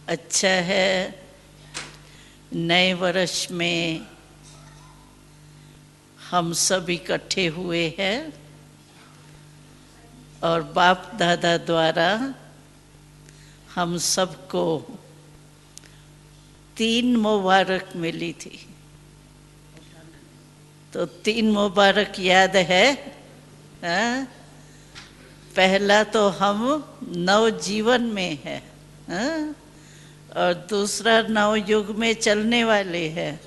अच्छा है नए वर्ष में हम सब इकट्ठे हुए हैं और बाप दादा द्वारा हम सबको 3 मुबारक मिली थी। तो 3 मुबारक याद है? हाँ? पहला तो हम नवजीवन में है, हाँ? और दूसरा नवयुग में चलने वाले हैं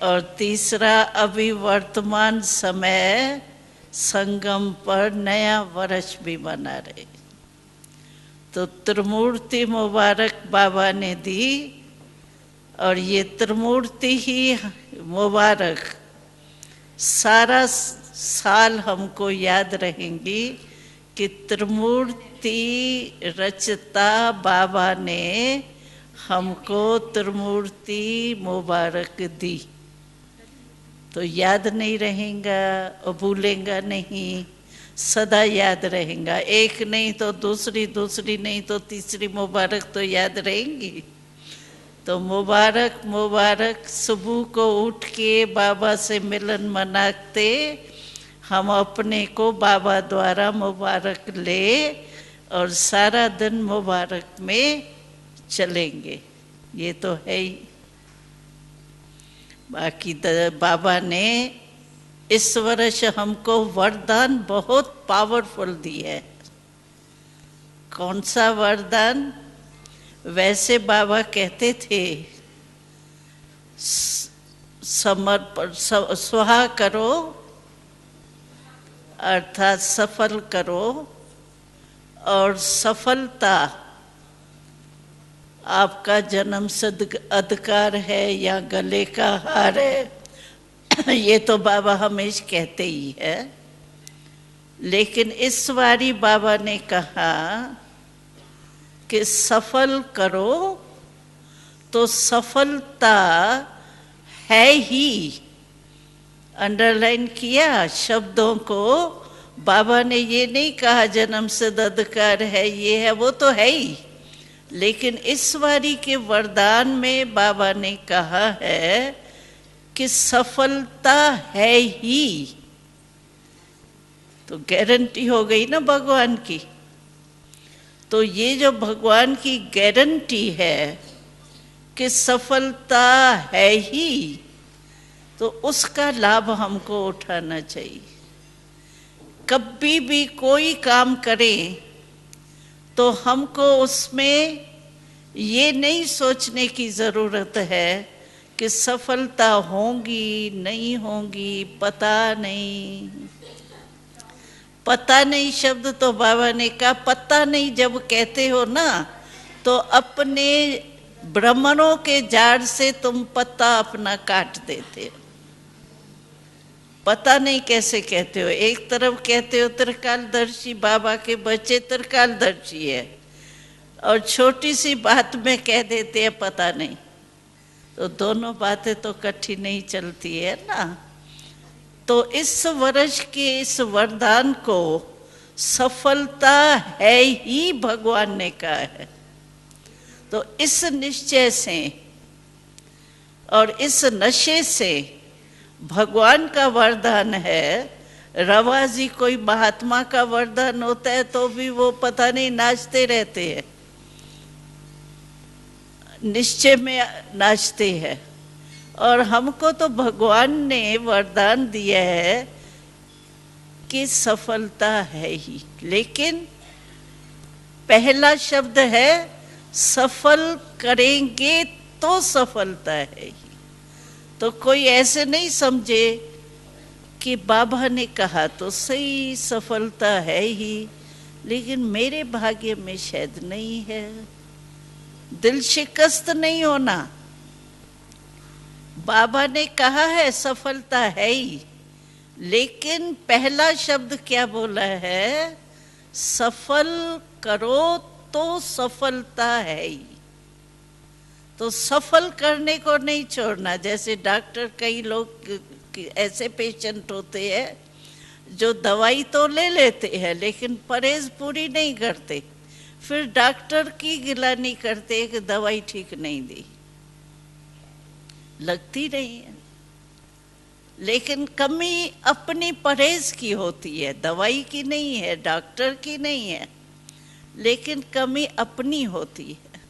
और तीसरा अभी वर्तमान समय संगम पर नया वर्ष भी मना रहे। तो त्रिमूर्ति मुबारक बाबा ने दी और ये त्रिमूर्ति ही मुबारक सारा साल हमको याद रहेंगी कि त्रिमूर्ति रचता बाबा ने हमको त्रिमूर्ति मुबारक दी। तो याद नहीं रहेगा और भूलेगा नहीं, सदा याद रहेगा। एक नहीं तो दूसरी, दूसरी नहीं तो तीसरी मुबारक तो याद रहेंगी। तो मुबारक मुबारक सुबह को उठ के बाबा से मिलन मनाते हम अपने को बाबा द्वारा मुबारक ले और सारा दिन मुबारक में चलेंगे। ये तो है ही। बाकी बाबा ने इस वर्ष हमको वरदान बहुत पावरफुल दी है। कौन सा वरदान? वैसे बाबा कहते थे समर्पण स्वाहा करो अर्थात सफल करो, और सफलता आपका जन्म सिद्ध अधिकार है या गले का हार है ये तो बाबा हमेशा कहते ही है। लेकिन इस बारी बाबा ने कहा कि सफल करो, तो सफलता है ही। अंडरलाइन किया शब्दों को। बाबा ने ये नहीं कहा जन्म सिद्ध अधिकार है, ये है, वो तो है ही। लेकिन इस बारी के वरदान में बाबा ने कहा है कि सफलता है ही। तो गारंटी हो गई ना भगवान की। तो ये जो भगवान की गारंटी है कि सफलता है ही, तो उसका लाभ हमको उठाना चाहिए। कभी भी कोई काम करें तो हमको उसमें ये नहीं सोचने की ज़रूरत है कि सफलता होगी नहीं होगी, पता नहीं। पता नहीं शब्द तो बाबा ने कहा, पता नहीं जब कहते हो ना तो अपने भ्रमरों के जाड़ से तुम पत्ता अपना काट देते हो। पता नहीं कैसे कहते हो। एक तरफ कहते हो त्रिकालदर्शी, बाबा के बच्चे त्रिकालदर्शी है, और छोटी सी बात में कह देते हैं पता नहीं। तो दोनों बातें तो इकट्ठी नहीं चलती है ना। तो इस वर्ष के इस वरदान को सफलता है ही भगवान ने कहा है। तो इस निश्चय से और इस नशे से भगवान का वरदान है। रवाजी कोई महात्मा का वरदान होता है तो भी वो पता नहीं नाचते रहते हैं, निश्चय में नाचते हैं। और हमको तो भगवान ने वरदान दिया है कि सफलता है ही। लेकिन पहला शब्द है सफल करेंगे तो सफलता है ही। तो कोई ऐसे नहीं समझे कि बाबा ने कहा तो सही सफलता है ही, लेकिन मेरे भाग्य में शायद नहीं है। दिल शिकस्त नहीं होना। बाबा ने कहा है सफलता है ही, लेकिन पहला शब्द क्या बोला है? सफल करो तो सफलता है ही। तो सफल करने को नहीं छोड़ना। जैसे डॉक्टर, कई लोग ऐसे पेशेंट होते हैं जो दवाई तो ले लेते हैं लेकिन परहेज पूरी नहीं करते, फिर डॉक्टर की गिलानी करते कि दवाई ठीक नहीं दी, लगती नहीं है। लेकिन कमी अपनी परहेज की होती है, दवाई की नहीं है, डॉक्टर की नहीं है, लेकिन कमी अपनी होती है।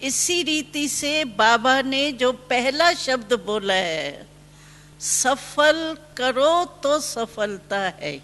इसी रीति से बाबा ने जो पहला शब्द बोला है, सफल करो तो सफलता है।